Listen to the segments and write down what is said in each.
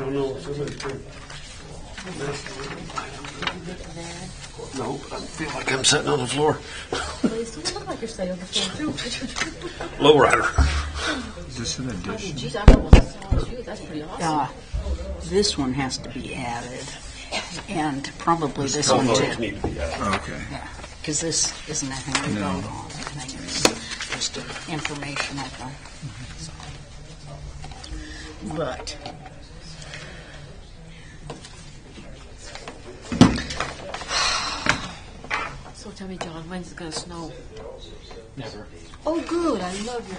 don't know. Somebody could. No, I feel like I'm sitting on the floor. Please, you look like you're sitting on the floor too. Lowrider. Is this an addition? Geez, I almost saw you. That's pretty awesome. This one has to be added, and probably this Both one those too. need to be added. Okay. Yeah, because this isn't anything to No. vote on. I think it's just an informational thing. But So tell me, John, when's it going to snow? Never. Oh, good. I love your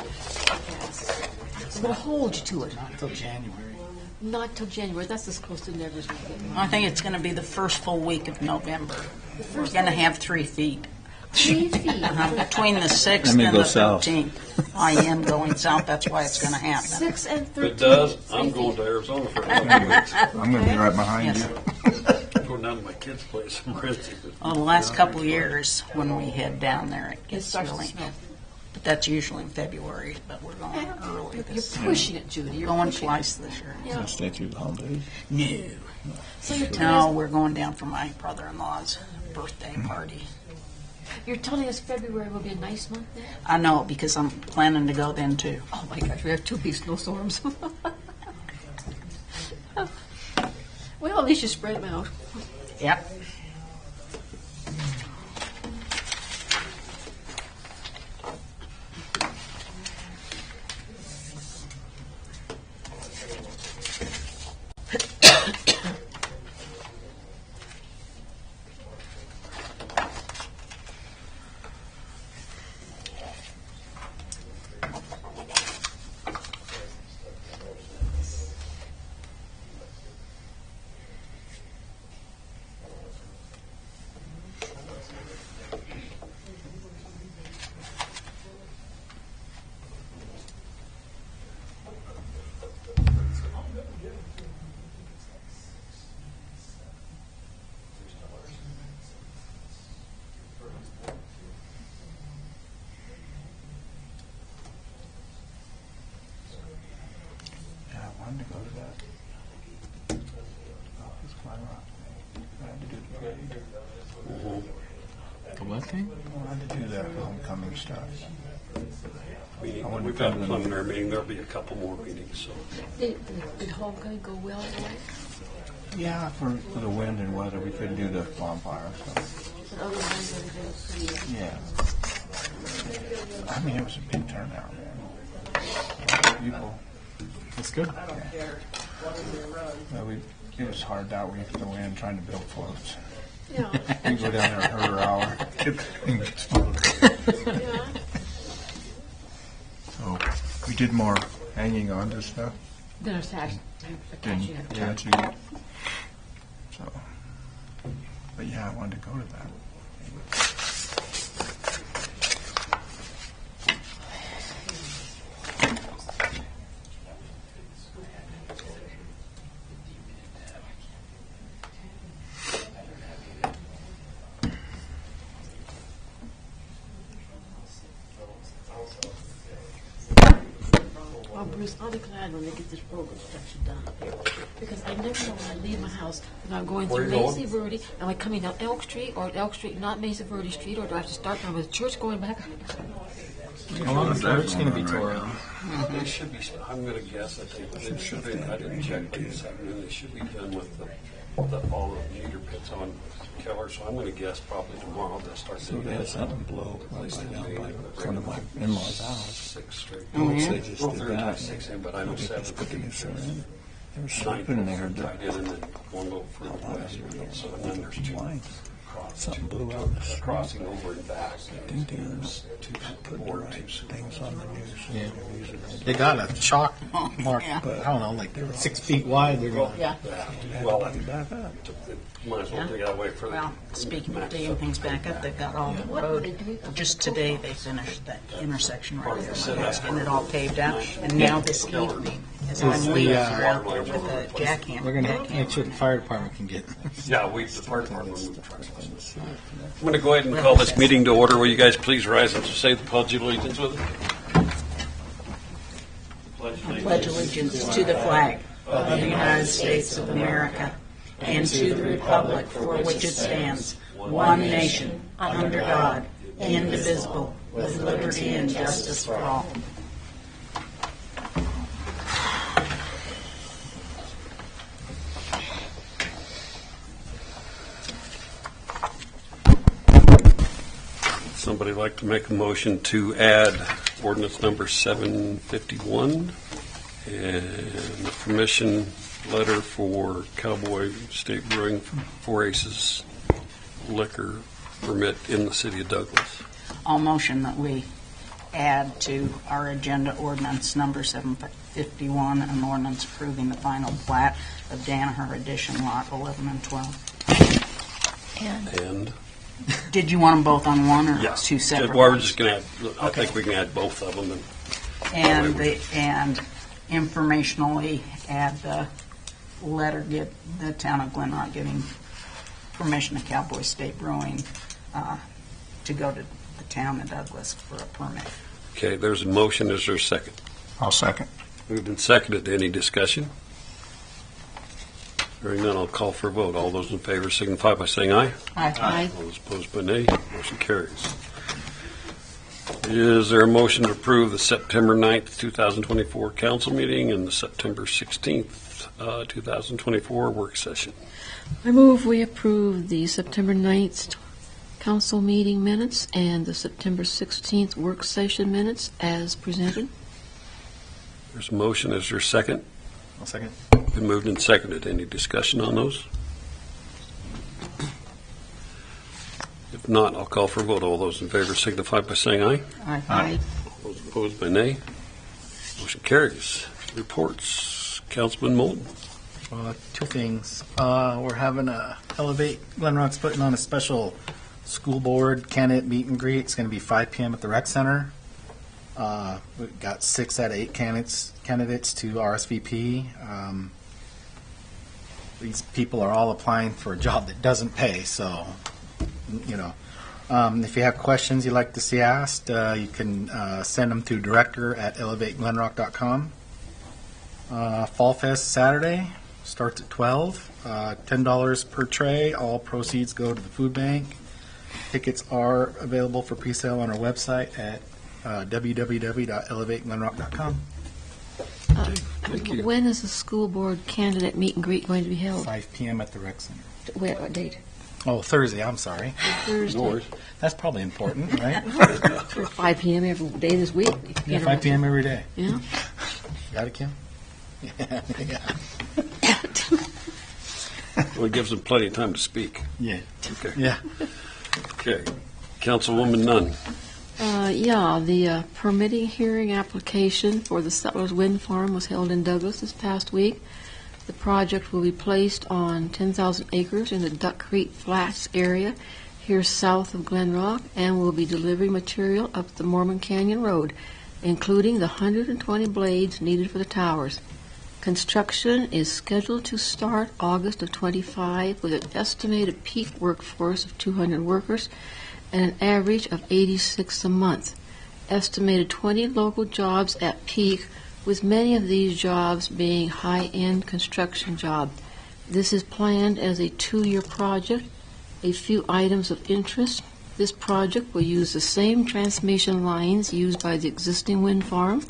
forecast. I'm going to hold you to it. Not until January. Not till January. That's as close to never as we get. I think it's going to be the first full week of November. We're going to have 3 feet. 3 feet. Between the 6th Let me and go the south. 13th. I am going south. That's why it's going to happen. 6 and 13. If it does, I'm going to Arizona for a couple weeks. I'm going to be right behind Yes. you. Going down to my kids' place in Christie. Well, the last couple of years, when we head down there, it It gets starts to really. snow. But that's usually in February. But we're going early. You're This pushing it, Judy. You're going pushing twice this year. it. Yeah. Stay through the holidays. No, So you're no, telling, we're going down for my brother-in-law's birthday party. you're telling us February will be a nice month then? I know because I'm planning to go then too. Oh my gosh, we have 2 big snowstorms. Well, at least you spread them out. Yep. Yeah, I wanted to go to that. Oh, it's quite rough. I had to do the The what thing? I had to do that homecoming stuff. Meeting. I wonder We've if got a I'm gonna- preliminary meeting. There'll be a couple more meetings. So Did homecoming go well anyway? Yeah, for the wind and weather, we couldn't do the bonfire. So, But otherwise, everything was pretty. yeah. I mean, it was a big turnout, man. A lot of people. That's good. Well, it was hard out with the wind trying to build floats. Yeah. We go down there per hour. Yeah. So we did more hanging on to stuff. Then it's Than, attaching it. yeah, to it. So, but yeah, I wanted to go to that. Well, Bruce, I'll be glad when they get this road construction done up here. Because I never know when I leave my house, when I'm going Where through you going? Macy Verde, am I coming down Elk Street, or Elk Street, not Macy Verde Street, or do I have to start down with the church going back? How long is the road's going to be tore out? they should be. I'm going to guess that they should be. I didn't check this afternoon. They should be done with all the meter pits on Keller. So I'm going to guess probably tomorrow they'll start So doing they had that. something blow right down by front of my in-laws' house. 6 straight. Oh, yeah? They just Well, did they're that. not 6 in, but I know They 7 just put the new sewer in. They were 9 sleeping and they heard the tied in, and then one go further west. So and then there's 2 line. Something blew out the street. crossing over and back. Think they was Two put the board, right two things on the news. Yeah. They got a chalk mark, Yeah. but I don't know, like 6 feet wide. They're going. Yeah. Well, Back up. might as well dig that way further. Well, speaking of digging things back up, they've got all the road. Just today they finished that intersection right there, getting it all paved out. And now this evening, as I'm leaving, they're out there with a jackhammer. We're going to make sure the fire department can get. Yeah, the fire department moved trucks. I'm going to go ahead and call this meeting to order. Will you guys please rise and say the Pledge of Allegiance with us? Pledge allegiance to the flag of the United States of America and to the republic for which it stands, one nation, under God, indivisible, with liberty and justice for all. Somebody like to make a motion to add ordinance number 751 and a permission letter for Cowboy State Brewing 4 Aces liquor permit in the city of Douglas. I'll motion that we add to our agenda ordinance number 751, an ordinance approving the final plat of Danaher Addition Lot 11 and 12. And Did you want them both on one or yes, two separate? well, we're ones? just going to add, I think we can add both of them. And informationally add the letter, get the town of Glenrock giving permission to Cowboy State Brewing to go to the town of Douglas for a permit. Okay, there's a motion. Is there a second? I'll second. Moved and seconded. Any discussion? Hearing none, I'll call for a vote. All those in favor signify by saying aye. Aye. All those opposed by nay. Motion carries. Is there a motion to approve the September 9th, 2024 council meeting and the September 16th, 2024 work session? I move we approve the September 9th council meeting minutes and the September 16th work session minutes as presented. There's a motion. Is there a second? I'll second. Been moved and seconded. Any discussion on those? If not, I'll call for a vote. All those in favor signify by saying aye. Aye. Those opposed by nay. Motion carries. Reports. Councilman Moulton. Two things. We're having Elevate Glenrock's putting on a special school board candidate meet and greet. It's going to be 5 p.m. at the rec center. We've got 6 out of 8 candidates to RSVP. These people are all applying for a job that doesn't pay, so if you have questions you'd like to see asked, you can send them to director@elevateglenrock.com. Fall Fest Saturday starts at 12. $10 per tray. All proceeds go to the food bank. Tickets are available for pre-sale on our website at www.elevateglenrock.com. Thank you. When is the school board candidate meet and greet going to be held? 5 p.m. at the rec center. What date? Oh, Thursday. I'm sorry. Thursday. Yours. That's probably important, right? For 5 p.m. every day this week. Yeah, 5 p.m. every day. Yeah. Got it, Kim? Yeah. Well, it gives them plenty of time to speak. Yeah. Okay. Yeah. Okay. Councilwoman Nunn. The permitting hearing application for the Settlers Wind Farm was held in Douglas this past week. The project will be placed on 10,000 acres in the Duck Creek Flats area here south of Glenrock and will be delivering material up the Mormon Canyon Road, including the 120 blades needed for the towers. Construction is scheduled to start August of 25 with an estimated peak workforce of 200 workers and an average of 86 a month. Estimated 20 local jobs at peak, with many of these jobs being high-end construction jobs. This is planned as a 2-year project. A few items of interest. This project will use the same transmission lines used by the existing wind farm.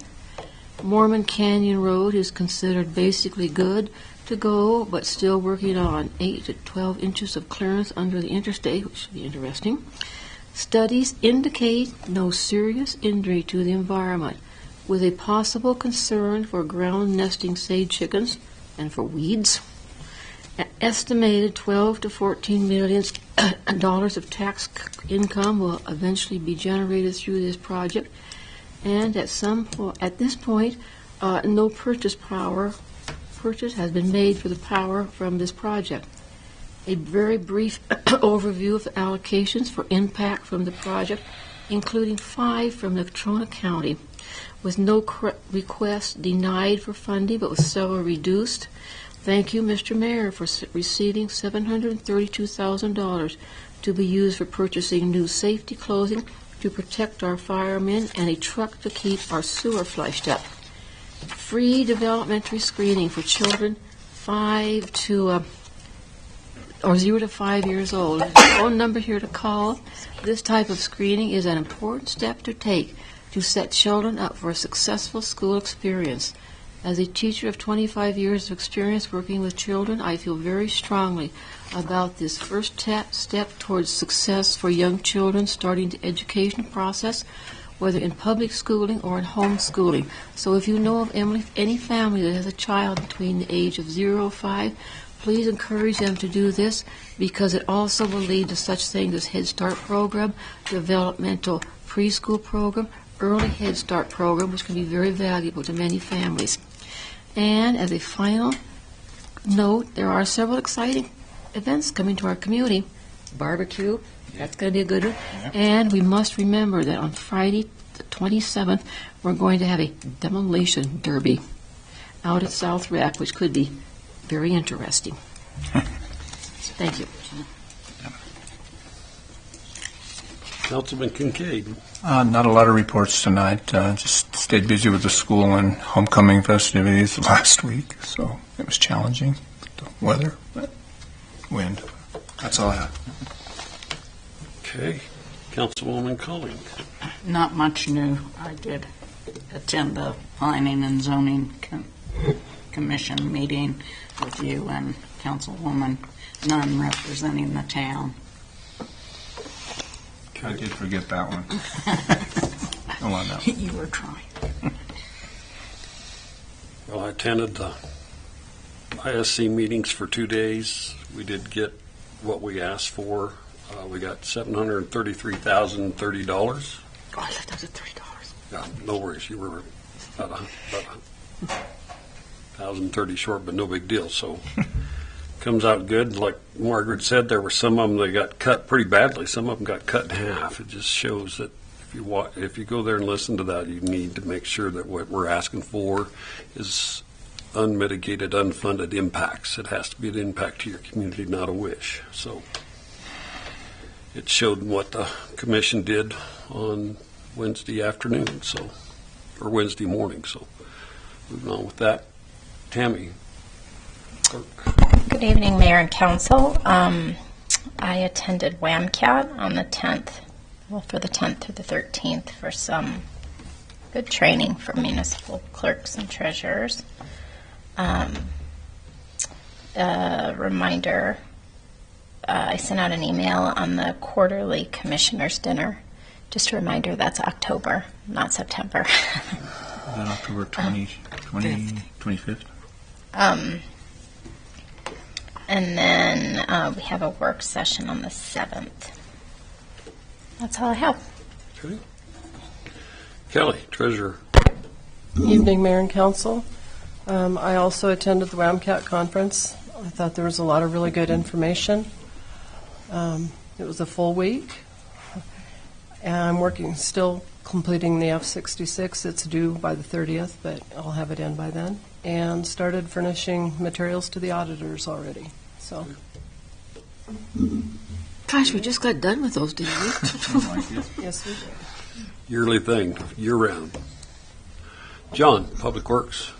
Mormon Canyon Road is considered basically good to go, but still working on 8 to 12 inches of clearance under the interstate, which should be interesting. Studies indicate no serious injury to the environment, with a possible concern for ground nesting sage chickens and for weeds. An estimated $12 to $14 million of tax income will eventually be generated through this project, and at this point, no purchase has been made for the power from this project. A very brief overview of the allocations for impact from the project, including 5 from Natrona County, with no requests denied for funding, but with several reduced. Thank you, Mr. Mayor, for receiving $732,000 to be used for purchasing new safety clothing to protect our firemen and a truck to keep our sewer flushed up. free developmental screening for children 5 to or 0 to 5 years old. There's a phone number here to call. This type of screening is an important step to take to set children up for a successful school experience. As a teacher of 25 years of experience working with children, I feel very strongly about this first step towards success for young children starting the education process, whether in public schooling or in homeschooling. So if you know of any family that has a child between the age of 0 and 5, please encourage them to do this, because it also will lead to such things as Head Start program, developmental preschool program, early Head Start program, which can be very valuable to many families. And as a final note, there are several exciting events coming to our community. Barbecue, that's going to be a good one. Yeah. And we must remember that on Friday, the 27th, we're going to have a demolition derby out at South Rec, which could be very interesting. Thank you. Councilman Kincaid. Not a lot of reports tonight. Just stayed busy with the school and homecoming festivities last week, so it was challenging. The weather, but wind. That's all I have. Okay. Councilwoman Colling. Not much new. I did attend the Planning and Zoning Commission meeting with you and Councilwoman Nunn representing the town. I did forget that one. Oh, I know. You were trying. Well, I attended the ISC meetings for 2 days. We did get what we asked for. We got $733,030. Oh, I thought that was at $30. Yeah, no worries. You were about 1,030 short, but no big deal. So comes out good. Like Margaret said, there were some of them that got cut pretty badly. Some of them got cut in half. It just shows that if you go there and listen to that, you need to make sure that what we're asking for is unmitigated, unfunded impacts. It has to be an impact to your community, not a wish. So it showed what the commission did on Wednesday afternoon, or Wednesday morning. So moving on with that, Tammy, clerk. Good evening, Mayor and Council. I attended WAMCAT on the 10th, for the 10th through the 13th, for some good training for municipal clerks and treasurers. Reminder, I sent out an email on the quarterly commissioners dinner. Just a reminder, that's October, not September. Is that October 25th? And then we have a work session on the 7th. That's all I have. Okay. Kelly, treasurer. Evening, Mayor and Council. I also attended the WAMCAT conference. I thought there was a lot of really good information. It was a full week. And I'm still completing the F-66. It's due by the 30th, but I'll have it in by then. And started furnishing materials to the auditors already. So, Gosh, we just got done with those, didn't we? yes, we did. Yearly thing, year round. John, Public Works.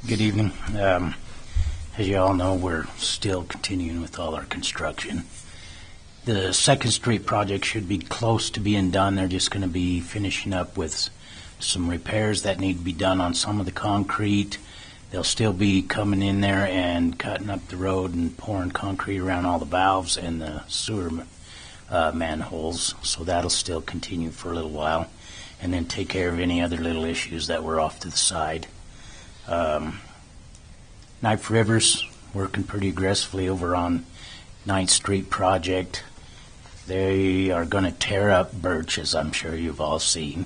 Good evening. As you all know, we're still continuing with all our construction. The 2nd Street project should be close to being done. They're just going to be finishing up with some repairs that need to be done on some of the concrete. They'll still be coming in there and cutting up the road and pouring concrete around all the valves and the sewer manholes. So that'll still continue for a little while, and then take care of any other little issues that were off to the side. Knife River's working pretty aggressively over on 9th Street project. They are going to tear up Birch, as I'm sure you've all seen.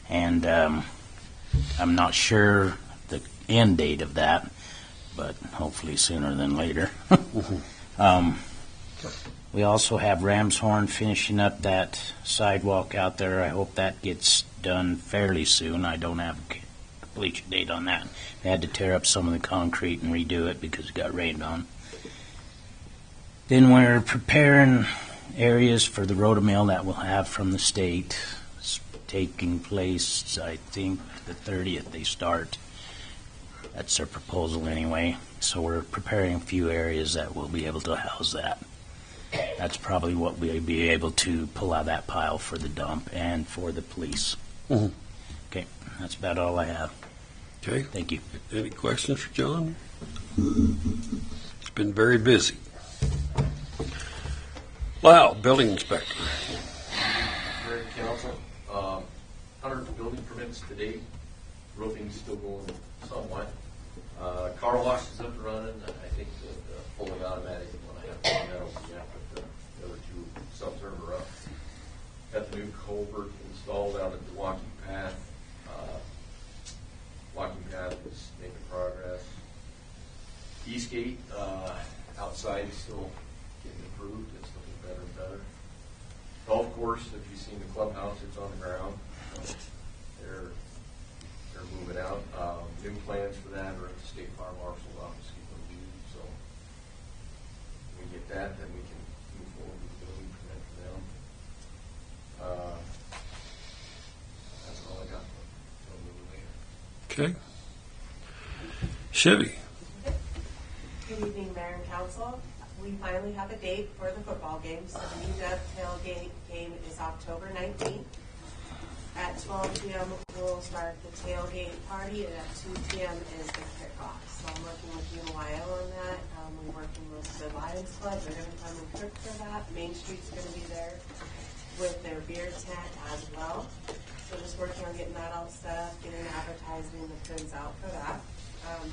And I'm not sure the end date of that, but hopefully sooner than later. We also have Ramshorn finishing up that sidewalk out there. I hope that gets done fairly soon. I don't have a completion date on that. They had to tear up some of the concrete and redo it because it got rained on. Then we're preparing areas for the rotomill that we'll have from the state. It's taking place, I think, the 30th they start. That's their proposal anyway. So we're preparing a few areas that will be able to house that. That's probably what we'll be able to pull out of that pile for the dump and for the police. Mhm. Okay, that's about all I have. Okay. Thank you. Any questions for John? It's been very busy. Wow, building inspector. Mayor and council, 100 building permits to date. Roofing's still going somewhat. Car wash is up and running. I think the fully automatic one I have to metal, yeah, but the other two self-serve are up. Got the new culvert installed out at the walking path. Walking path is making progress. Eastgate outside is still getting improved. It's looking better and better. Golf course, if you've seen the clubhouse, it's on the ground. They're moving out. New plans for that are at the State Fire Marshal's office, keep them viewed. So when we get that, then we can move forward with the building permit for them. That's all I got. So I'll move later. Okay. Chevy. Good evening, Mayor and Council. We finally have a date for the football game. So the UW tailgate game is October 19th. At 12 p.m. we'll start the tailgate party, and at 2 p.m. is the kickoff. So I'm working with UNYO on that. We're working with the Lions Club. They're going to come and cook for that. Main Street's going to be there with their beer tent as well. So just working on getting that all set up, getting advertising the prints out for that. I'm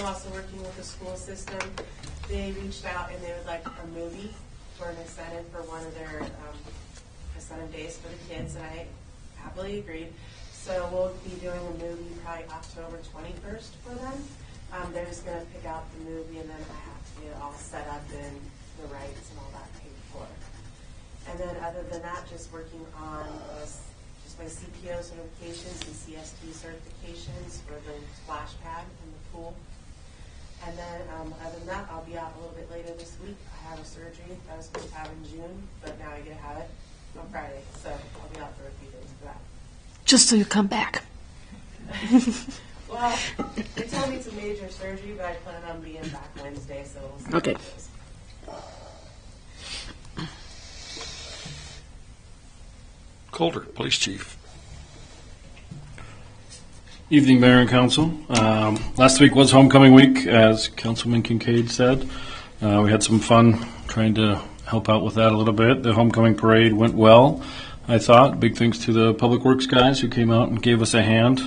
also working with the school system. They reached out and they would like a movie for an incentive for one of their incentive days for the kids, and I happily agreed. So we'll be doing a movie probably October 21st for them. They're just going to pick out the movie, and then I have to get it all set up and the rights and all that paid for. And then other than that, just working on my CPO certifications and CST certifications for the splash pad and the pool. And then other than that, I'll be out a little bit later this week. I have a surgery that I was supposed to have in June, but now I get to have it on Friday. So I'll be out for a few days for that. Just so you come back. Well, they told me it's a major surgery, but I plan on being back Wednesday, so we'll see Okay. how it goes. Coulter, police chief. Evening, Mayor and Council. Last week was homecoming week, as Councilman Kincaid said. We had some fun trying to help out with that a little bit. The homecoming parade went well, I thought. Big thanks to the Public Works guys who came out and gave us a hand.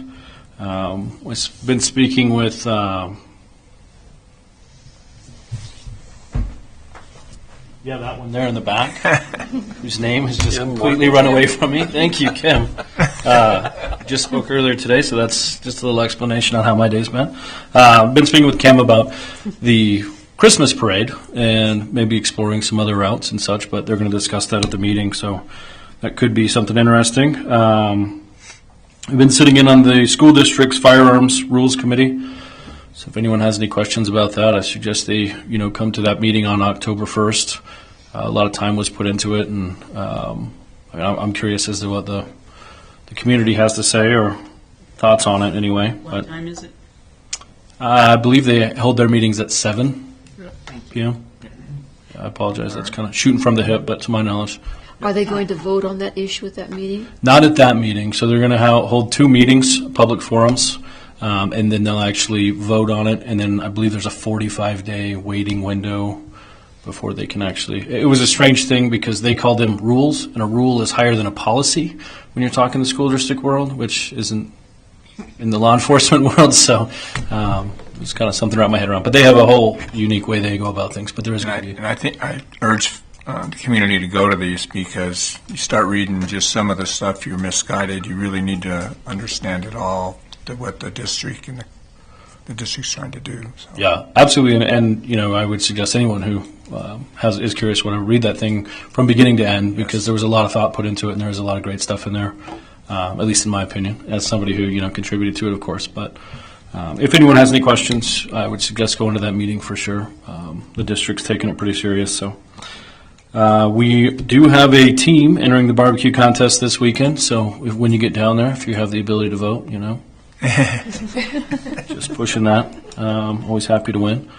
We've been speaking with that one there in the back, whose name has just completely run away from me. Thank you, Kim. Just spoke earlier today, so that's just a little explanation on how my day's been. Been speaking with Kim about the Christmas parade and maybe exploring some other routes and such, but they're going to discuss that at the meeting, so that could be something interesting. We've been sitting in on the school district's firearms rules committee. So if anyone has any questions about that, I suggest they, come to that meeting on October 1st. A lot of time was put into it, and I'm curious as to what the community has to say or thoughts on it anyway. What time is it? I believe they hold their meetings at 7 p.m. I apologize. That's kind of shooting from the hip, but to my knowledge. Are they going to vote on that issue at that meeting? Not at that meeting. So they're going to hold 2 meetings, public forums. And then they'll actually vote on it, and then I believe there's a 45-day waiting window before they can actually. It was a strange thing because they called them rules, and a rule is higher than a policy when you're talking the school district world, which isn't in the law enforcement world. So it was kind of something to wrap my head around. But they have a whole unique way they go about things. But there is going to be. And I think I urge the community to go to these because you start reading just some of the stuff, you're misguided. You really need to understand it all. What the district and the district's trying to do. So. Yeah, absolutely, and I would suggest anyone who is curious would read that thing from beginning to end because there was a lot of thought put into it, and there was a lot of great stuff in there. At least in my opinion, as somebody who contributed to it, of course. But if anyone has any questions, I would suggest going to that meeting for sure. The district's taking it pretty serious, so. We do have a team entering the barbecue contest this weekend, so when you get down there, if you have the ability to vote, Just pushing that. Always happy to win.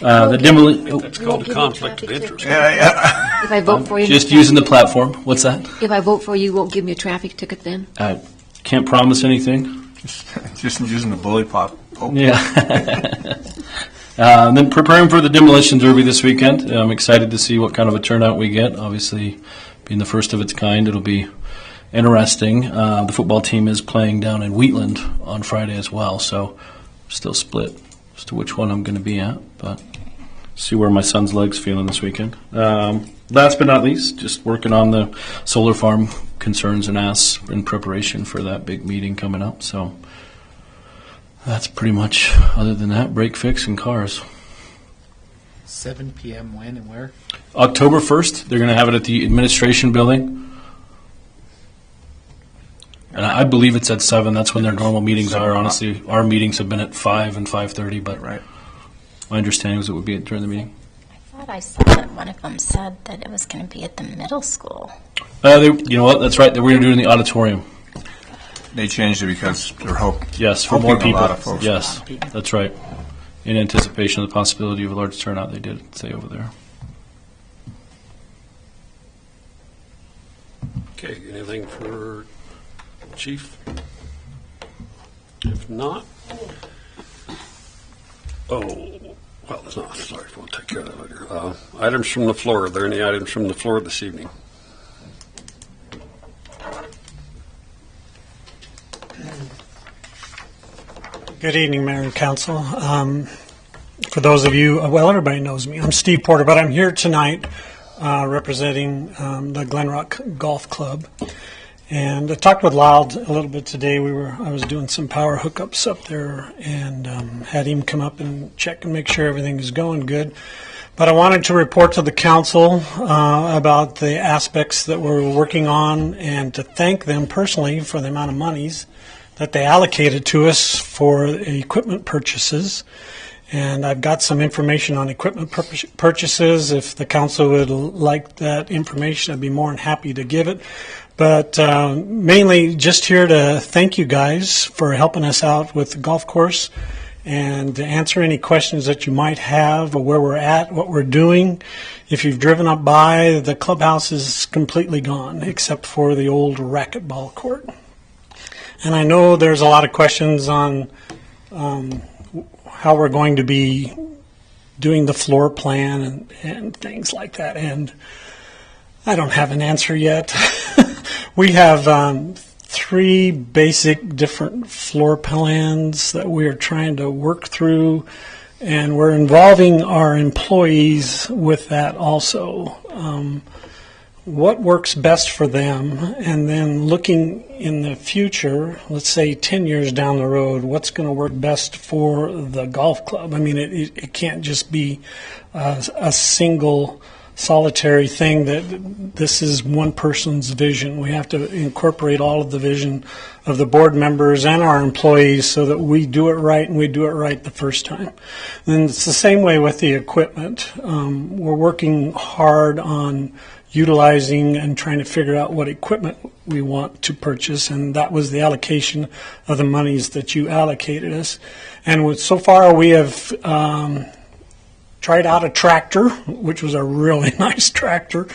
The demolition. That's called a conflict of interest. If I vote for you, Just using the platform. What's that? if I vote for you, you won't give me a traffic ticket then? I can't promise anything. Just using the bully pop. Oh. Yeah. Then preparing for the demolition derby this weekend. I'm excited to see what kind of a turnout we get. Obviously, being the first of its kind, it'll be interesting. The football team is playing down in Wheatland on Friday as well, so still split as to which one I'm going to be at, but see where my son's leg's feeling this weekend. Last but not least, just working on the solar farm concerns and asks in preparation for that big meeting coming up. So that's pretty much, other than that, break fix and cars. 7 p.m. when and where? October 1st, they're going to have it at the administration building. And I believe it's at 7. That's when their normal meetings are. Honestly, our meetings have been at 5 and 5:30, but Right. my understanding was it would be during the meeting. I thought I saw that one of them said that it was going to be at the middle school. You know what? That's right. We're going to do it in the auditorium. They changed it because they're hoping. Yes, for more Hoping a people. lot of folks. Yes, that's right. In anticipation of the possibility of a large turnout, they did say over there. Okay, anything for Chief? If not, well, it's not. Sorry, we'll take care of that later. Items from the floor. Are there any items from the floor this evening? Good evening, Mayor and Council. For those of you, well, everybody knows me. I'm Steve Porter, but I'm here tonight representing the Glen Rock Golf Club. And I talked with Lyle a little bit today. I was doing some power hookups up there and had him come up and check and make sure everything is going good. But I wanted to report to the council about the aspects that we're working on and to thank them personally for the amount of monies that they allocated to us for equipment purchases. And I've got some information on equipment purchases. If the council would like that information, I'd be more than happy to give it. But mainly just here to thank you guys for helping us out with the golf course and to answer any questions that you might have of where we're at, what we're doing. If you've driven up by, the clubhouse is completely gone except for the old racquetball court. And I know there's a lot of questions on how we're going to be doing the floor plan and things like that. And I don't have an answer yet. We have 3 basic different floor plans that we are trying to work through, and we're involving our employees with that also. What works best for them, and then looking in the future, let's say 10 years down the road, what's going to work best for the golf club. I mean, it can't just be a single solitary thing that this is one person's vision. We have to incorporate all of the vision of the board members and our employees so that we do it right and we do it right the first time. And it's the same way with the equipment. We're working hard on utilizing and trying to figure out what equipment we want to purchase, and that was the allocation of the monies that you allocated us. And so far we have tried out a tractor, which was a really nice tractor.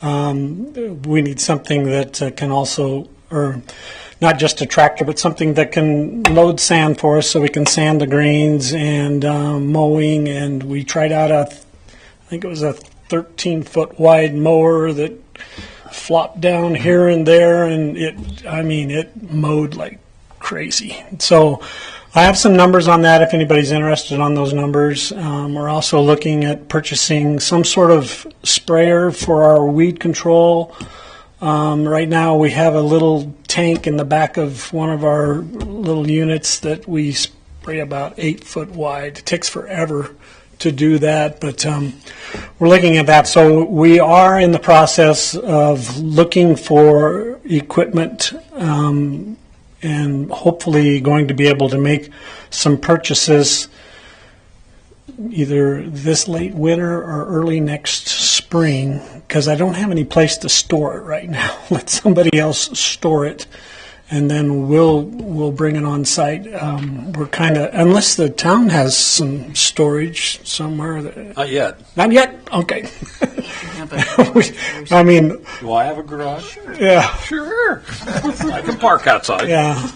We need something that can also, or not just a tractor, but something that can load sand for us so we can sand the greens and mowing. And we tried out I think it was a 13-foot wide mower that flopped down here and there, and it mowed like crazy. So I have some numbers on that if anybody's interested on those numbers. We're also looking at purchasing some sort of sprayer for our weed control. Right now we have a little tank in the back of one of our little units that we spray about 8 foot wide. It takes forever to do that, but we're looking at that. So we are in the process of looking for equipment and hopefully going to be able to make some purchases either this late winter or early next spring, because I don't have any place to store it right now. Let somebody else store it, and then we'll bring it on site. We're kind of, unless the town has some storage somewhere. Not yet. Not yet? Okay. Yeah, but- I mean, Do I have a garage? yeah, Sure. I can park outside. yeah.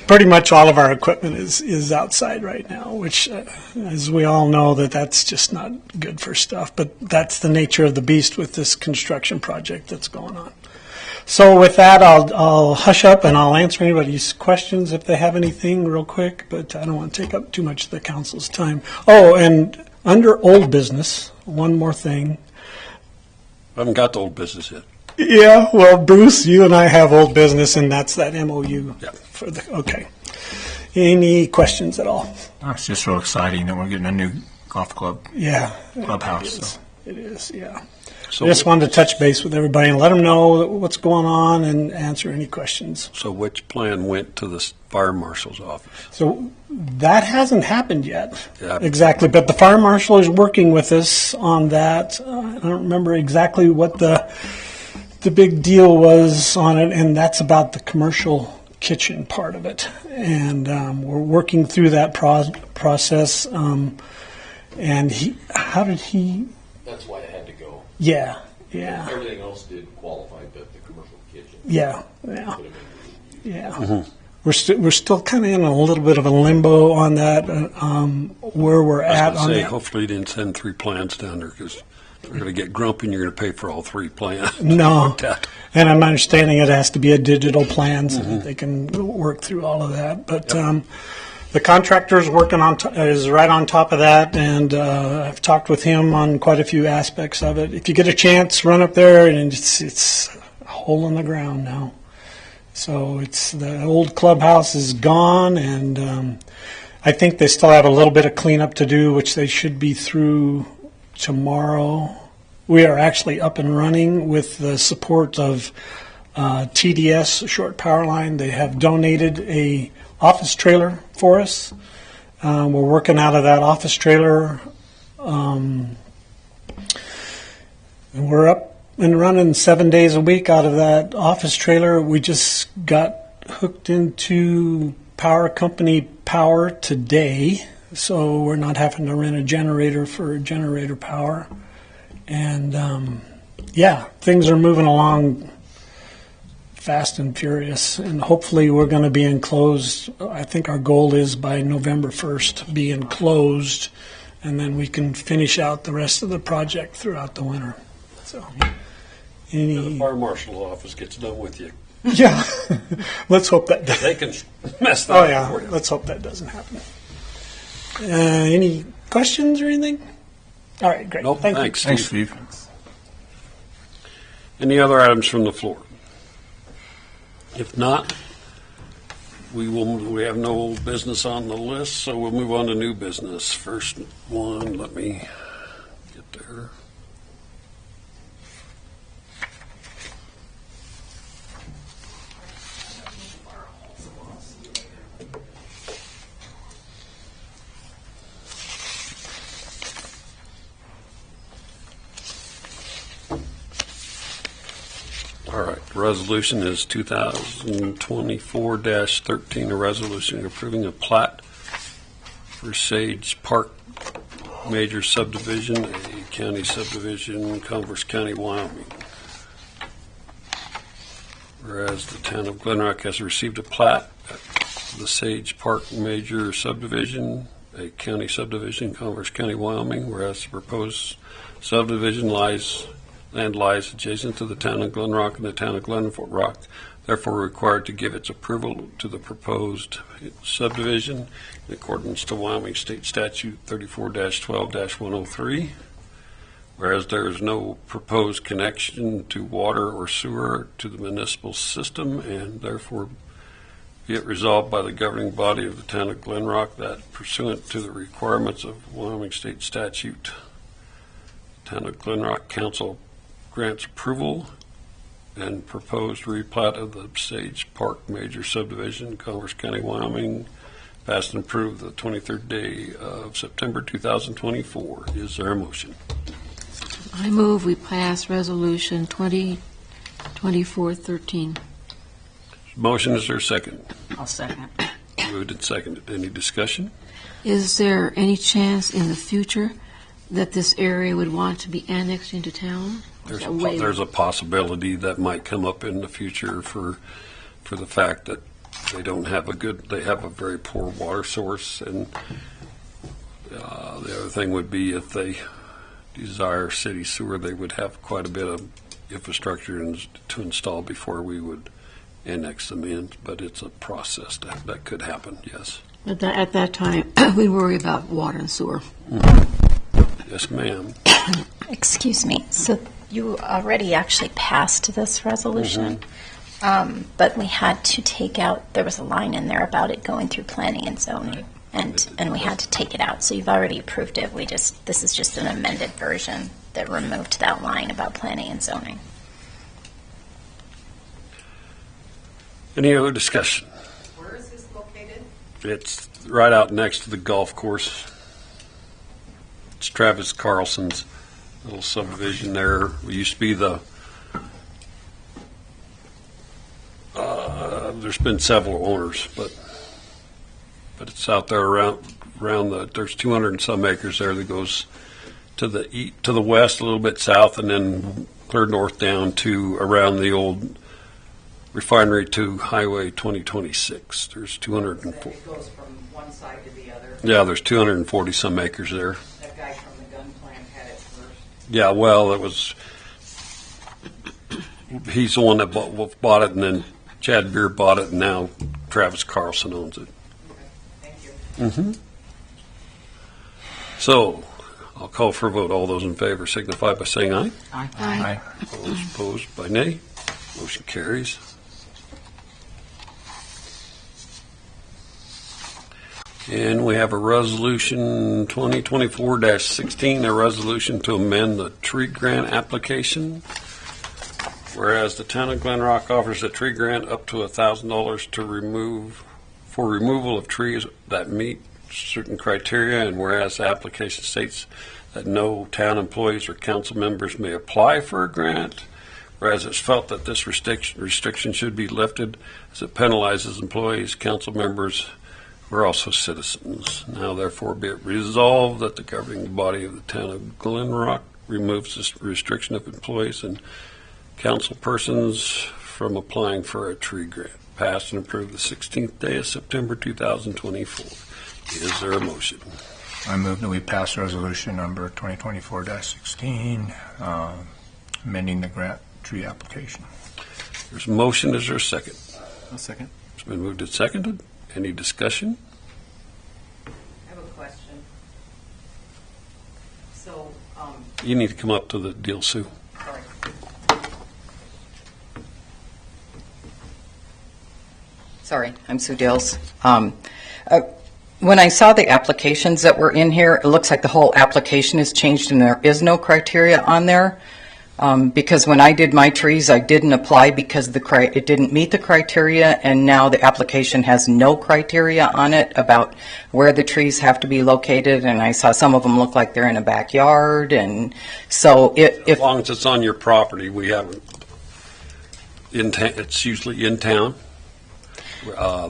Pretty much all of our equipment is outside right now, which, as we all know, that's just not good for stuff. But that's the nature of the beast with this construction project that's going on. So with that, I'll hush up and I'll answer anybody's questions if they have anything real quick, but I don't want to take up too much of the council's time. Oh, and under old business, one more thing. I haven't got the old business yet. Yeah, well, Bruce, you and I have old business, and that's that MOU. Yeah. For the, okay. Any questions at all? Oh, it's just so exciting that we're getting a new golf club Yeah. clubhouse. It is, So. it is, yeah. So, I just wanted to touch base with everybody and let them know what's going on and answer any questions. so which plan went to the fire marshal's office? So that hasn't happened yet. Yeah. Exactly, but the fire marshal is working with us on that. I don't remember exactly what the big deal was on it, and that's about the commercial kitchen part of it. And we're working through that process. And how did he? That's why it had to go. Yeah, yeah, Everything else did qualify, but the commercial kitchen. yeah. Could have been Yeah. Mm-hmm. We're still kind of in a little bit of a limbo on that, where we're I at was on going to say, that. hopefully you didn't send 3 plans down there because they're going to get grumpy and you're going to pay for all 3 plans. No, Like that. and I'm understanding it has to be a digital plan so that they can work through all of that. But the contractor's working is right on top of that, and I've talked with him on quite a few aspects of it. If you get a chance, run up there, and it's a hole in the ground now. So it's the old clubhouse is gone, and I think they still have a little bit of cleanup to do, which they should be through tomorrow. We are actually up and running with the support of TDS, Short Power Line. They have donated a office trailer for us. We're working out of that office trailer, and we're up and running 7 days a week out of that office trailer. We just got hooked into power company power today, so we're not having to rent a generator for generator power. And yeah, things are moving along fast and furious, and hopefully we're going to be enclosed. I think our goal is by November 1st be enclosed, and then we can finish out the rest of the project throughout the winter. So, The fire marshal's office gets done with you. yeah, let's hope that. They can mess that Oh up yeah, for you. let's hope that doesn't happen. Any questions or anything? All right, great. Nope, Thank you. thanks, Thanks, Steve. Steve. Any other items from the floor? If not, we have no old business on the list, so we'll move on to new business. First one, let me get there. All right, the resolution is 2024-13, a resolution approving a plat for Sage Park Major Subdivision, a county subdivision, Converse County, Wyoming. Whereas the town of Glen Rock has received a plat for the Sage Park Major Subdivision, a county subdivision, Converse County, Wyoming, whereas the proposed subdivision land lies adjacent to the town of Glen Rock and the town of Glen Rock, therefore required to give its approval to the proposed subdivision in accordance to Wyoming State Statute 34-12-103. Whereas there is no proposed connection to water or sewer to the municipal system, and therefore be it resolved by the governing body of the town of Glen Rock that pursuant to the requirements of Wyoming State Statute, Town of Glen Rock Council grants approval and proposed replat of the Sage Park Major Subdivision, Converse County, Wyoming, passed and approved the 23rd day of September 2024. Is there a motion? I move we pass Resolution 2024-13. Motion, is there a second? I'll second. Moved and seconded. Any discussion? Is there any chance in the future that this area would want to be annexed into town? Or is that way- There's a possibility that might come up in the future for the fact that they have a very poor water source, and the other thing would be if they desire city sewer, they would have quite a bit of infrastructure to install before we would annex them in, but it's a process that could happen, yes. At that time, we worry about water and sewer. Yes, ma'am. Excuse me. So you already actually passed this resolution, but we had to take out, there was a line in there about it going through planning and zoning, and we had to take it out. So you've already approved it. This is just an amended version that removed that line about planning and zoning. Any other discussion? Where is this located? It's right out next to the golf course. It's Travis Carlson's little subdivision there. We used to be there's been several owners, but it's out there around there's 200 and some acres there that goes to the west, a little bit south, and then clear north down to around the old refinery to Highway 2026. There's 204. It goes from one side to the other. Yeah, there's 240 some acres there. That guy from the gun plant had it first. Yeah, well, he's the one that bought it, and then Chad Beer bought it, and now Travis Carlson owns it. Okay, thank you. So, I'll call for a vote. All those in favor signify by saying aye. Aye. Opposed by nay. Motion carries. And we have a resolution 2024-16, a resolution to amend the tree grant application. Whereas the town of Glen Rock offers a tree grant up to $1,000 for removal of trees that meet certain criteria, and whereas the application states that no town employees or council members may apply for a grant, whereas it's felt that this restriction should be lifted as it penalizes employees, council members, who are also citizens. Now therefore be it resolved that the governing body of the town of Glen Rock removes this restriction of employees and council persons from applying for a tree grant. Passed and approved the 16th day of September 2024. Is there a motion? I move that we pass resolution number 2024-16, amending the grant tree application. There's a motion. Is there a second? A second. It's been moved and seconded. Any discussion? I have a question. So, You need to come up to the deal, Sue. sorry. Sorry, I'm Sue Dills. When I saw the applications that were in here, it looks like the whole application is changed and there is no criteria on there. Because when I did my trees, I didn't apply because it didn't meet the criteria, and now the application has no criteria on it about where the trees have to be located, and I saw some of them look like they're in a backyard, and so As long as it's on your property, we haven't. It's usually in town.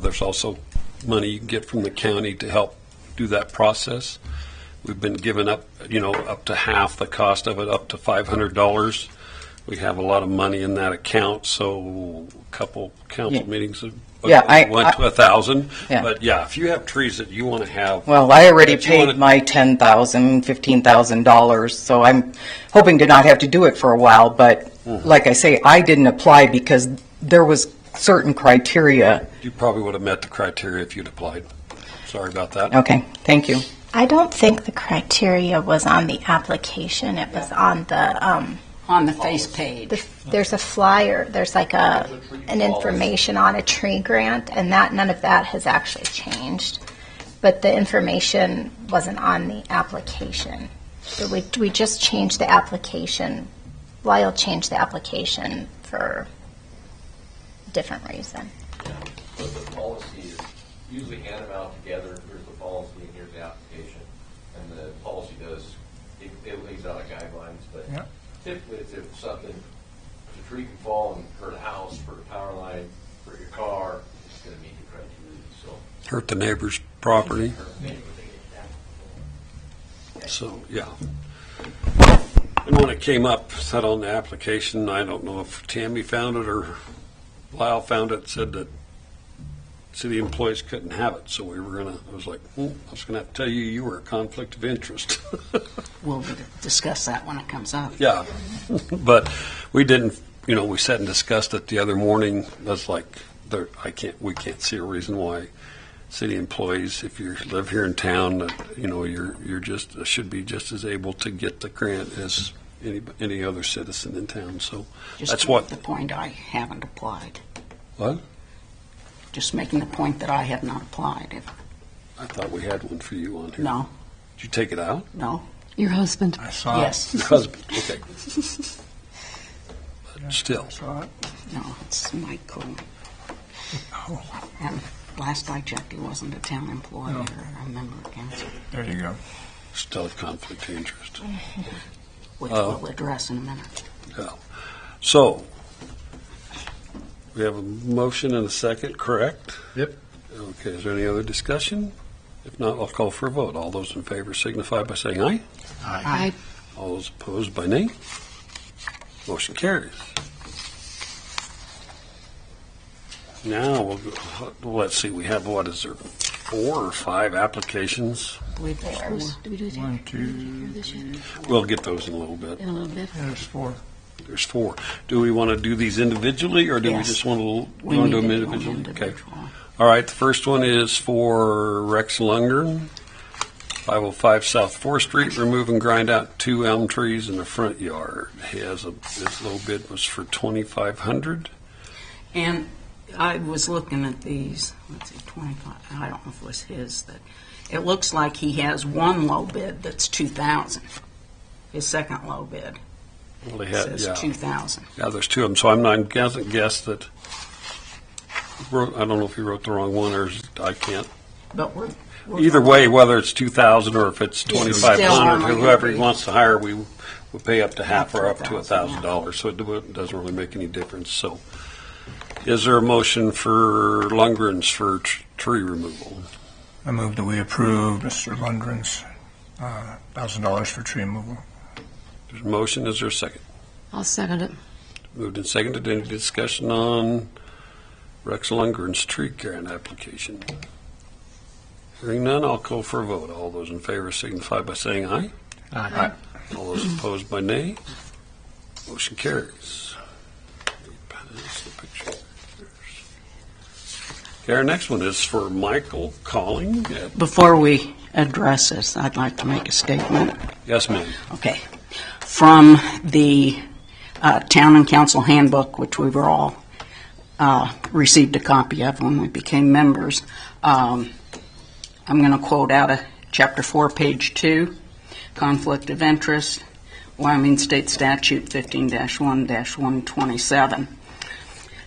There's also money you can get from the county to help do that process. We've been given up to half the cost of it, up to $500. We have a lot of money in that account, so a couple council meetings went to $1,000. Yeah. But yeah, if you have trees that you want to have. Well, I already paid my $10,000, $15,000, so I'm hoping to not have to do it for a while, but like I say, I didn't apply because there was certain criteria. You probably would have met the criteria if you'd applied. Sorry about that. Okay, thank you. I don't think the criteria was on the application. It was on the face page. there's a flyer. There's like an information on a tree grant, and none of that has actually changed. But the information wasn't on the application. So we just changed the application. Lyle changed the application for a different reason. But the policy is usually hand them out together. Here's the policy and here's the application. And the policy it lays out guidelines, but Yeah. typically it's if something, if a tree can fall and hurt a house, hurt a power line, hurt your car, it's gonna meet the criteria, so. Hurt the neighbor's property. So, yeah. And when it came up, said on the application, I don't know if Tammy found it or Lyle found it, said that city employees couldn't have it. So we were I was like, I was gonna have to tell you, you were a conflict of interest. We'll discuss that when it comes up. Yeah, but we didn't, we sat and discussed it the other morning. That's like, we can't see a reason why city employees, if you live here in town, that, you're just, should be just as able to get the grant as any other citizen in town. So Just that's to what, make the point, I haven't applied. what? Just making the point that I have not applied. I thought we had one for you on here. No, Did you take it out? no, Your husband. I saw yes, Husband, okay. But still. it. no, it's Michael. Oh. And last I checked, he wasn't a town employee No. or a member of council, There you go. Still a conflict of interest. which Oh. we'll address in a minute. Yeah. So, we have a motion and a second, correct? Yep. Okay, is there any other discussion? If not, I'll call for a vote. All those in favor signify by saying aye. I All those opposed by nay. Motion carries. Now, let's see, we have, what is there, 4 or 5 applications? I believe there's four. Did we do it? 1, 2, This yet? We'll get those in a little bit. In a little bit. there's 4. There's 4. Do we want to do these individually, or do we Yes. just want to We do need them to do them individually? Okay. individually. All right, the first one is for Rex Lundgren, 505 South 4th Street, remove and grind out 2 elm trees in the front yard. His low bid was for $2,500. And I was looking at these, let's see, 25, I don't know if it was his, that, it looks like he has one low bid that's 2,000. His second low bid Well, he had, says yeah, 2,000. yeah, there's 2 of them, so I'm not guess that, I don't know if he wrote the wrong one, or I can't. But we're Either way, whether it's 2,000 or if it's Yeah, 2,500, still, whoever he we- wants to hire, we would pay up to half or up to $1,000, $1,000. So it doesn't really make any difference. So, is there a motion for Lundgren's for tree removal? I move that we approve Mr. Lundgren's $1,000 for tree removal. There's a motion. Is there a second? I'll second it. Moved and seconded. Any discussion on Rex Lundgren's tree grant application? Hearing none, I'll call for a vote. All those in favor signify by saying aye. Aye. All those opposed by nay. Motion carries. Pass the picture. Okay, our next one is for Michael Calling. Before we address this, I'd like to make a statement. Yes, ma'am. Okay. From the Town and Council Handbook, which we were all received a copy of when we became members, I'm going to quote out of Chapter 4, Page 2, Conflict of Interest, Wyoming State Statute 15-1-127.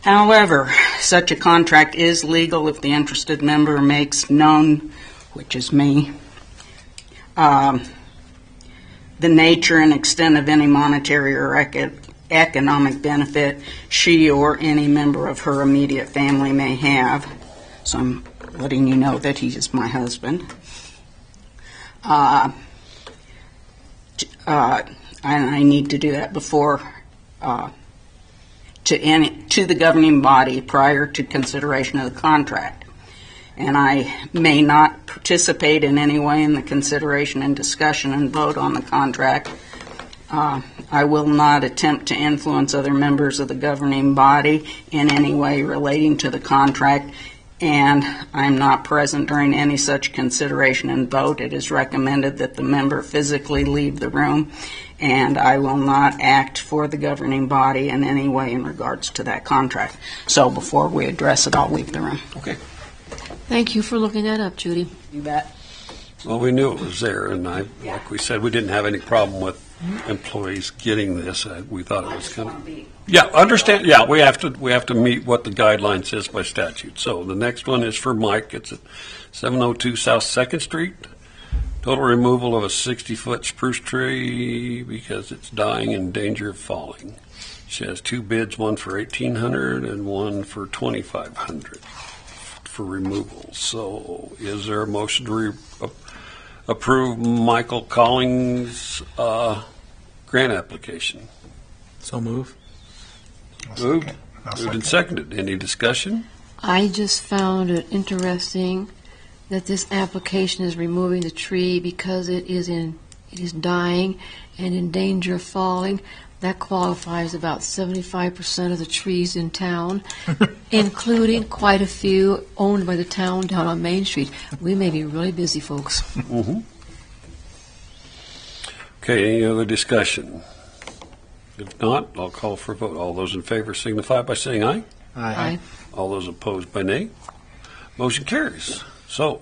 However, such a contract is legal if the interested member makes known, which is me, the nature and extent of any monetary or economic benefit she or any member of her immediate family may have. So I'm letting you know that he is my husband. And I need to do that before to the governing body prior to consideration of the contract. And I may not participate in any way in the consideration and discussion and vote on the contract. I will not attempt to influence other members of the governing body in any way relating to the contract, and I'm not present during any such consideration and vote. It is recommended that the member physically leave the room, and I will not act for the governing body in any way in regards to that contract. So before we address it, I'll leave the room. Okay. Thank you for looking that up, Judy. You bet. Well, we knew it was there, and like we said, we didn't have any problem with employees getting this. We thought it was kind of. Yeah, understand. Yeah, we have to meet what the guideline says by statute. So the next one is for Mike. It's at 702 South 2nd Street. Total removal of a 60-foot spruce tree because it's dying in danger of falling. She has two bids, one for $1,800 and one for $2,500 for removal. So is there a motion to approve Michael Collins' grant application? So move. Moved and seconded. Any discussion? I just found it interesting that this application is removing the tree because it is dying and in danger of falling. That qualifies about 75% of the trees in town, including quite a few owned by the town down on Main Street. We may be really busy, folks. Mm-hmm. Okay, any other discussion? If not, I'll call for a vote. All those in favor signify by saying aye. Aye. All those opposed by nay. Motion carries. So,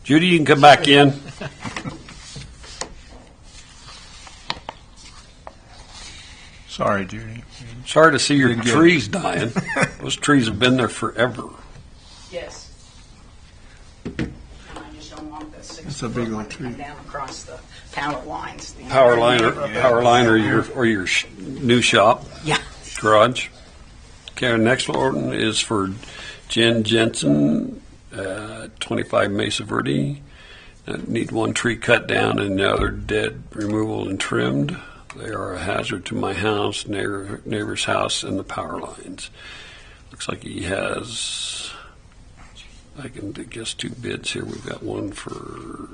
Judy, you can come back in. Sorry, Judy. Sorry to see your Didn't get trees dying. Those trees have been there forever. Yes. And I just don't want the 6 It's a big old to come tree. down across the power lines. Power line or your new shop. Yeah. Garage. Okay, our next one is for Jen Jensen, 25 Mesa Verde. Need one tree cut down and the other dead removal and trimmed. They are a hazard to my house, neighbor's house, and the power lines. Looks like he has, I can guess, two bids here. We've got one for,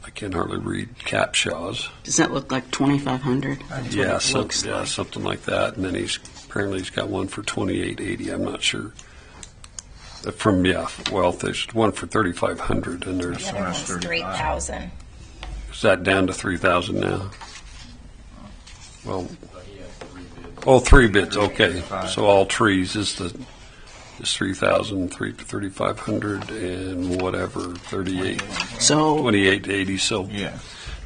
I can hardly read, Capshaw's. Does that look like 2,500? Yeah, something like that. And then he's got one for $2,880. I'm not sure. There's one for $3,500, and there's The other one's 3,000. is that down to 3,000 now? Well, three bids. Okay, so all trees is 3,000, 3,500, and whatever 2880. So Yeah.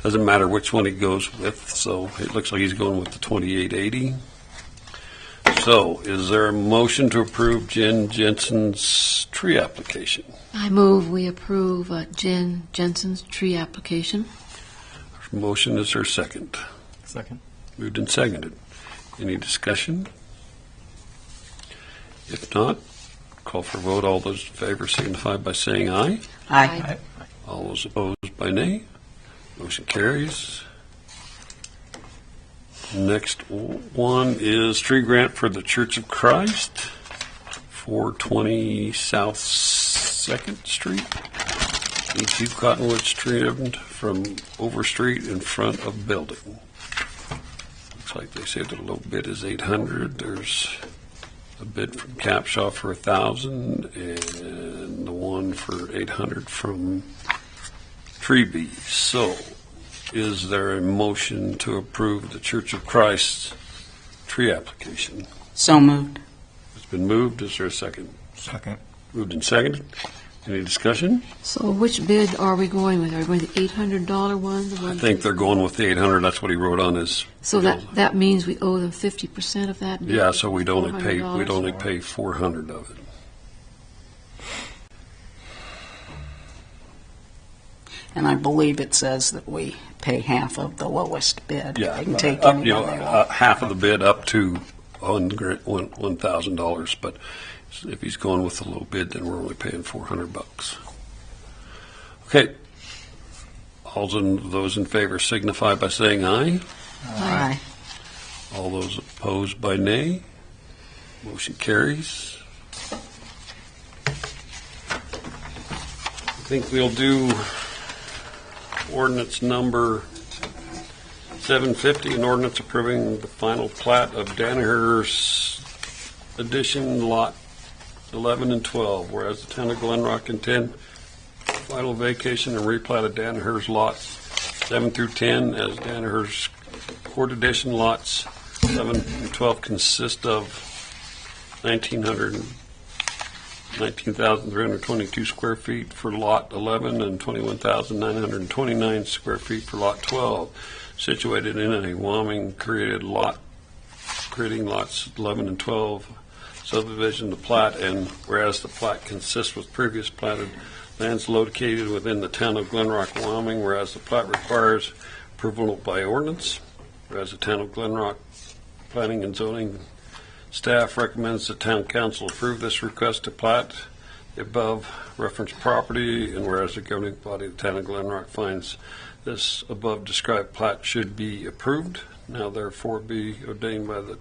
doesn't matter which one he goes with. So it looks like he's going with the 2880. So is there a motion to approve Jen Jensen's tree application? I move we approve Jen Jensen's tree application. Motion, is there a second? Second. Moved and seconded. Any discussion? If not, call for a vote. All those in favor signify by saying aye. Aye. All those opposed by nay. Motion carries. Next one is tree grant for the Church of Christ, 420 South 2nd Street. Need two cottonwoods trimmed from Overstreet in front of building. Looks like they said the low bid is $800. There's a bid from Capshaw for $1,000 and the one for $800 from Treebee. So, is there a motion to approve the Church of Christ's tree application? So moved. It's been moved. Is there a second? Second. Moved and seconded. Any discussion? So which bid are we going with? Are we going with the $800 one? The one I think they're going with the 800. That's what he wrote on his. So that means we owe them 50% of that bid? Yeah, so we'd only pay $400? $400 of it. And I believe it says that we pay half of the lowest bid. Yeah, They can take up, any one they want. half of the bid up to $1,000. But if he's going with the low bid, then we're only paying $400. Okay. All those in favor signify by saying aye. Aye. All those opposed by nay. Motion carries. I think we'll do ordinance number 750, an ordinance approving the final plat of Danaher's addition lot 11 and 12, whereas the town of Glen Rock intend final vacation and replat of Danaher's lots 7 through 10 as Danaher's court addition lots 11 and 12 consist of 19,322 square feet for lot 11 and 21,929 square feet for lot 12, situated in a Wyoming creating lots 11 and 12 subdivision to plat, and whereas the plat consists with previous platted lands located within the town of Glen Rock, Wyoming, whereas the plat requires approval by ordinance, whereas the town of Glen Rock Planning and Zoning staff recommends the town council approve this request to plat the above referenced property, and whereas the governing body of the town of Glen Rock finds this above described plat should be approved, now therefore be ordained by the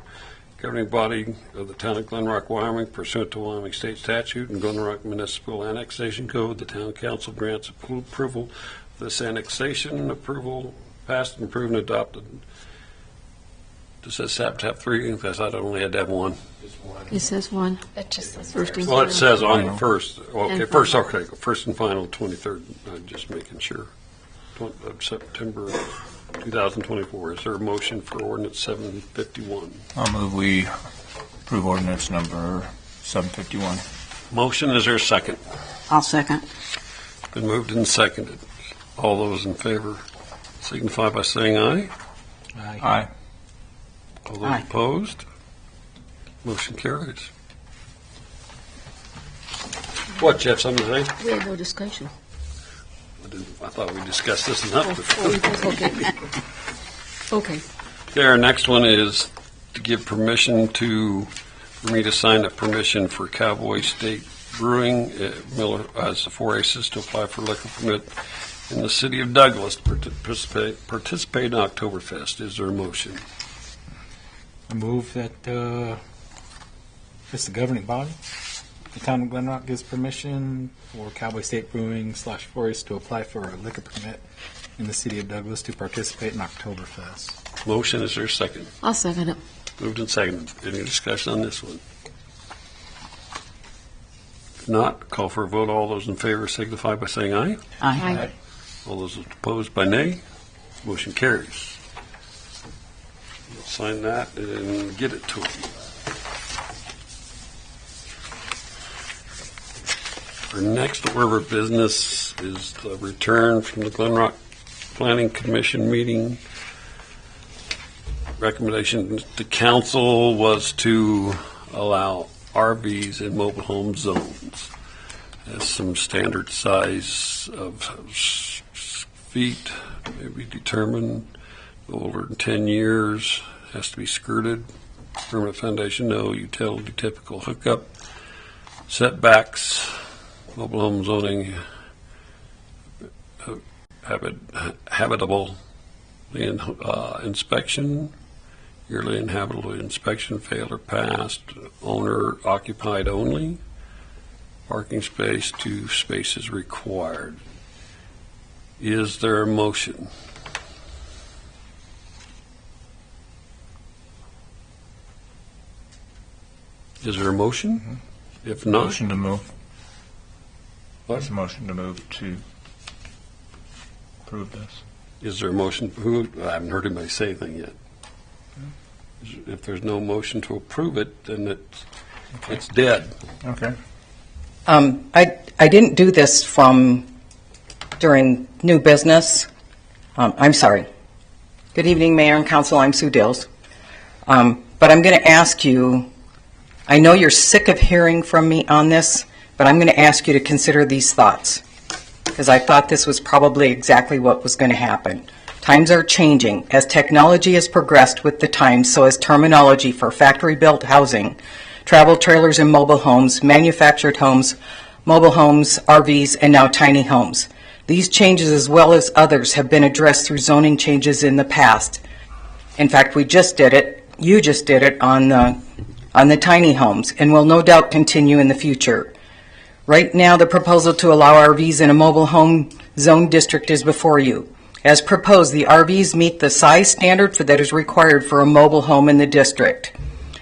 governing body of the town of Glen Rock, Wyoming, pursuant to Wyoming State Statute and Glen Rock Municipal Annexation Code, the town council grants approval of this annexation. Approval passed and approved and adopted. Does this have to have three? Because I only had to have one. Just one. It says one. It just says First and Well, it says on the final. first, okay, And first, final. okay, first and final, 23rd, just making sure, of September 2024. Is there a motion for ordinance 751? I'll move we approve ordinance number 751. Motion, is there a second? I'll second. Been moved and seconded. All those in favor signify by saying aye. Aye. All those Aye. opposed? Motion carries. What, Jeff, something to say? We had no discussion. I thought we discussed this enough. Okay. Okay, our next one is to give permission for me to sign a permission for Cowboy State Brewing Miller as the Four Aces to apply for liquor permit in the city of Douglas to participate in Oktoberfest. Is there a motion? I move that it's the governing body. The town of Glen Rock gives permission for Cowboy State Brewing / Forest to apply for a liquor permit in the city of Douglas to participate in Oktoberfest. Motion, is there a second? I'll second it. Moved and seconded. Any discussion on this one? If not, call for a vote. All those in favor signify by saying aye. Aye. All those opposed by nay. Motion carries. We'll sign that and get it to them. Our next order of business is the return from the Glen Rock Planning Commission meeting. Recommendation to council was to allow RVs in mobile home zones. As some standard size of feet may be determined. Older than 10 years, has to be skirted. Permanent foundation, no utility typical hookup. Setbacks, mobile home zoning, habitable inspection, yearly inhabitable inspection failed or passed, owner occupied only, parking space, 2 spaces required. Is there a motion? Is there a motion? If not, Motion to move. What? What's the motion to move to approve this? is there a motion? I haven't heard anybody say anything yet. If there's no motion to approve it, then it's dead. Okay. I didn't do this during new business. I'm sorry. Good evening, Mayor and Council. I'm Sue Dills. But I'm going to ask you, I know you're sick of hearing from me on this, but I'm going to ask you to consider these thoughts, because I thought this was probably exactly what was going to happen. Times are changing. As technology has progressed with the times, so has terminology for factory-built housing, travel trailers and mobile homes, manufactured homes, mobile homes, RVs, and now tiny homes. These changes, as well as others, have been addressed through zoning changes in the past. In fact, you just did it on the tiny homes, and will no doubt continue in the future. Right now, the proposal to allow RVs in a mobile home zone district is before you. As proposed, the RVs meet the size standard that is required for a mobile home in the district.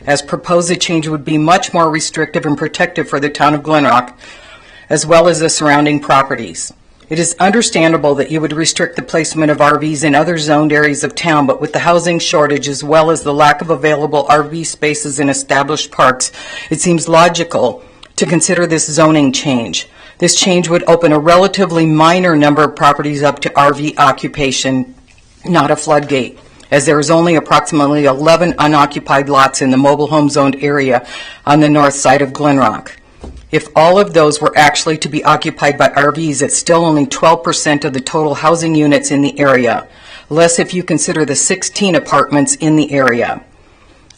As proposed, the change would be much more restrictive and protective for the town of Glen Rock, as well as the surrounding properties. It is understandable that you would restrict the placement of RVs in other zoned areas of town, but with the housing shortage as well as the lack of available RV spaces in established parks, it seems logical to consider this zoning change. This change would open a relatively minor number of properties up to RV occupation, not a floodgate, as there is only approximately 11 unoccupied lots in the mobile home zoned area on the north side of Glen Rock. If all of those were actually to be occupied by RVs, it's still only 12% of the total housing units in the area, less if you consider the 16 apartments in the area.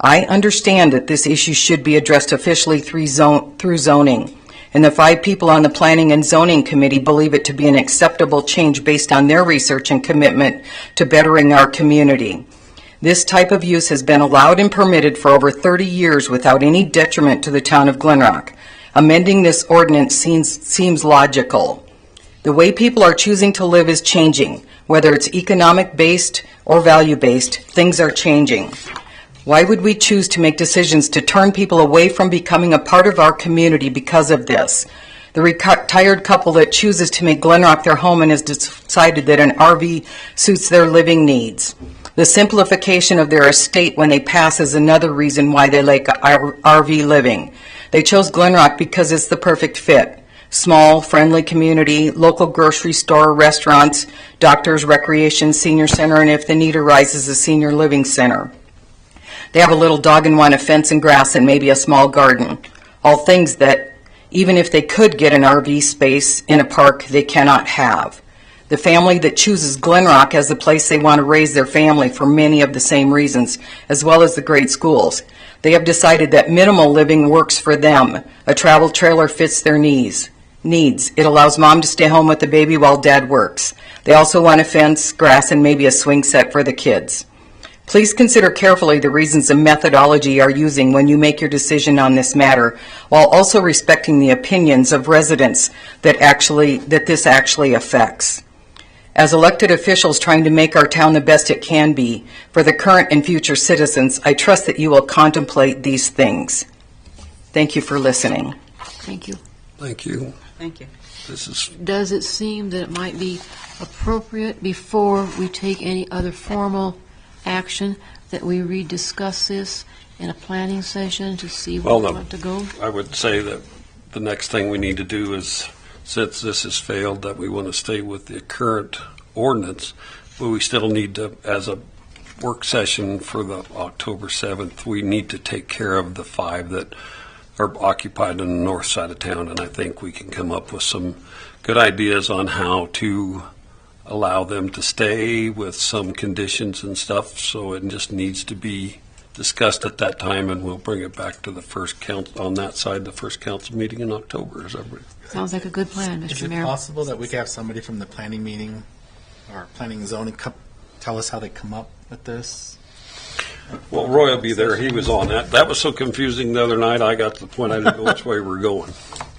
I understand that this issue should be addressed officially through zoning, and the 5 people on the Planning and Zoning Committee believe it to be an acceptable change based on their research and commitment to bettering our community. This type of use has been allowed and permitted for over 30 years without any detriment to the town of Glenrock. Amending this ordinance seems logical. The way people are choosing to live is changing. Whether it's economic-based or value-based, things are changing. Why would we choose to make decisions to turn people away from becoming a part of our community because of this? The retired couple that chooses to make Glenrock their home and has decided that an RV suits their living needs. The simplification of their estate when they pass is another reason why they like RV living. They chose Glenrock because it's the perfect fit. Small, friendly community, local grocery store, restaurants, doctors, recreation, senior center, and if the need arises, a senior living center. They have a little dog and want a fence and grass and maybe a small garden. All things that, even if they could get an RV space in a park, they cannot have. The family that chooses Glenrock as the place they want to raise their family for many of the same reasons, as well as the great schools. They have decided that minimal living works for them. A travel trailer fits their needs. It allows mom to stay home with the baby while dad works. They also want a fence, grass, and maybe a swing set for the kids. Please consider carefully the reasons and methodology you are using when you make your decision on this matter, while also respecting the opinions of residents that this actually affects. As elected officials trying to make our town the best it can be for the current and future citizens, I trust that you will contemplate these things. Thank you for listening. Thank you. Thank you. Thank you. Does it seem that it might be appropriate before we take any other formal action that we rediscuss this in a planning session to see where we want to go? I would say that the next thing we need to do is, since this has failed, that we want to stay with the current ordinance, but we still need to, as a work session for the October 7th, we need to take care of the 5 that are occupied on the north side of town, and I think we can come up with some good ideas on how to allow them to stay with some conditions and stuff, so it just needs to be discussed at that time, and we'll bring it back to the first council, on that side, the first council meeting in October. Sounds like a good plan, Mr. Mayor. Is it possible that we could have somebody from the planning meeting or planning and zoning tell us how they come up with this? Well, Roy will be there. He was on that. That was so confusing the other night. I got to the point I didn't know which way we're going.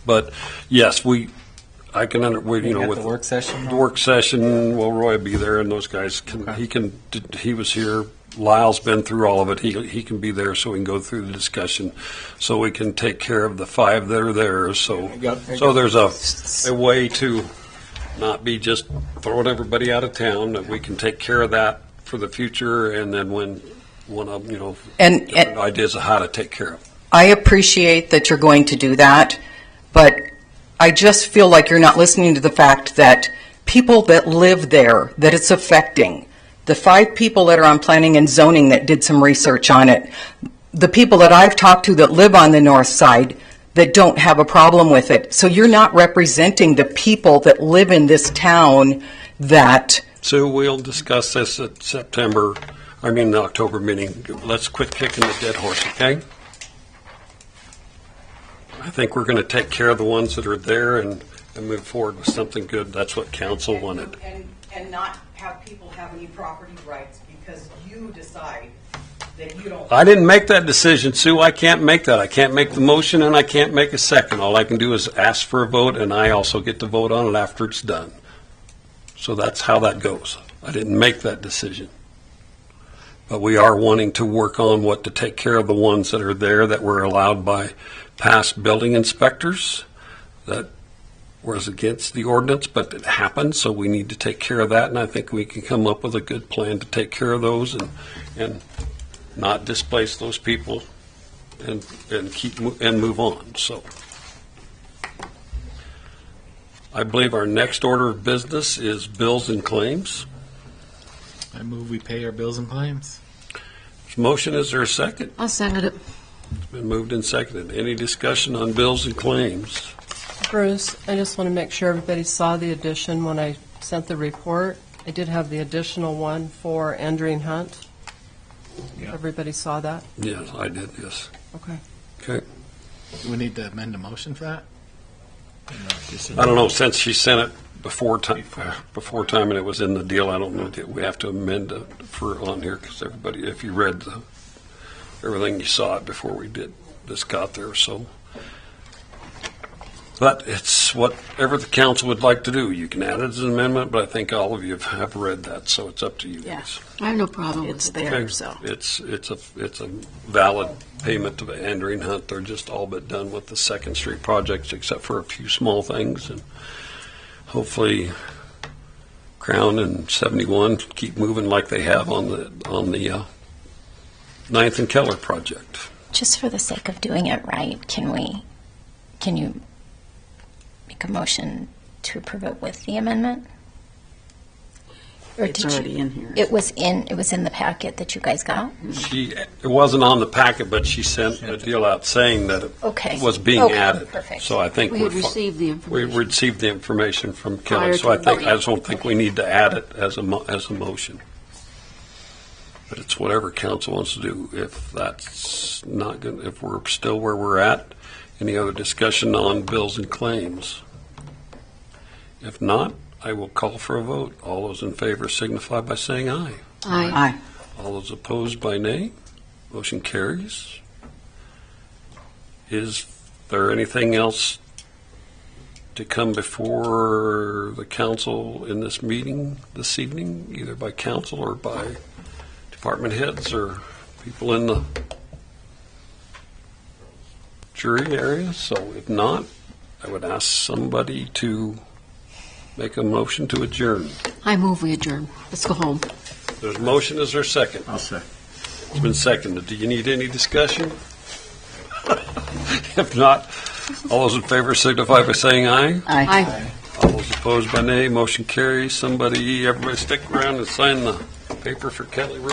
But yes, I can with the work session. The work session. Well, Roy will be there, and those guys can. Okay. He was here. Lyle's been through all of it. He can be there, so we can go through the discussion, so we can take care of the 5 that are there. So there's a way to not be just throwing everybody out of town. That we can take care of that for the future, and then when and ideas of how to take care of it. I appreciate that you're going to do that, but I just feel like you're not listening to the fact that people that live there, that it's affecting. The 5 people that are on planning and zoning that did some research on it, the people that I've talked to that live on the north side that don't have a problem with it. So you're not representing the people that live in this town that... So we'll discuss this at the October meeting. Let's quit kicking the dead horse, okay? I think we're going to take care of the ones that are there and move forward with something good. That's what council wanted. And not have people have any property rights because you decide that you don't... I didn't make that decision, Sue. I can't make that. I can't make the motion, and I can't make a second. All I can do is ask for a vote, and I also get to vote on it after it's done. So that's how that goes. I didn't make that decision. But we are wanting to work on what to take care of the ones that are there that were allowed by past building inspectors that was against the ordinance, but it happened, so we need to take care of that, and I think we can come up with a good plan to take care of those and not displace those people and move on. So I believe our next order of business is bills and claims. I move we pay our bills and claims. Motion, is there a second? I'll second it. It's been moved and seconded. Any discussion on bills and claims? Bruce, I just want to make sure everybody saw the addition when I sent the report. I did have the additional one for Endring Hunt. Yeah. Everybody saw that? Yes, I did, yes. Okay. Okay. Do we need to amend the motion for that? I don't know, since she sent it before time, and it was in the deal, I don't know that we have to amend it for on here, because everybody, if you read everything, you saw it before we did, this got there, so. But it's whatever the council would like to do. You can add it as an amendment, but I think all of you have read that, so it's up to you Yeah. guys. I have no problem It's with it. there, so. It's a valid payment to Andrew Hunt. They're just all but done with the Second Street projects, except for a few small things, and hopefully Crown and 71 keep moving like they have on the 9th and Keller project. Just for the sake of doing it right, can you make a motion to approve it with the amendment? Or It's did you- already in here. It was in the packet that you guys got? It wasn't on the packet, but she sent a deal out saying that Okay. it was being Okay, added. perfect. So I think We had received the we information. received the information from Keller, Prior so I to- think, I just don't think we need to add it as a motion. But it's whatever council wants to do. If that's not good, if we're still where we're at, any other discussion on bills and claims? If not, I will call for a vote. All those in favor signify by saying aye. Aye. All those opposed by nay. Motion carries. Is there anything else to come before the council in this meeting this evening, either by council or by department heads or people in the jury area? So if not, I would ask somebody to make a motion to adjourn. I move we adjourn. Let's go home. There's a motion, is there a second? I'll say. It's been seconded. Do you need any discussion? If not, all those in favor signify by saying aye. Aye. All those opposed by nay. Motion carries. Everybody stick around and sign the paper for Kelly Road.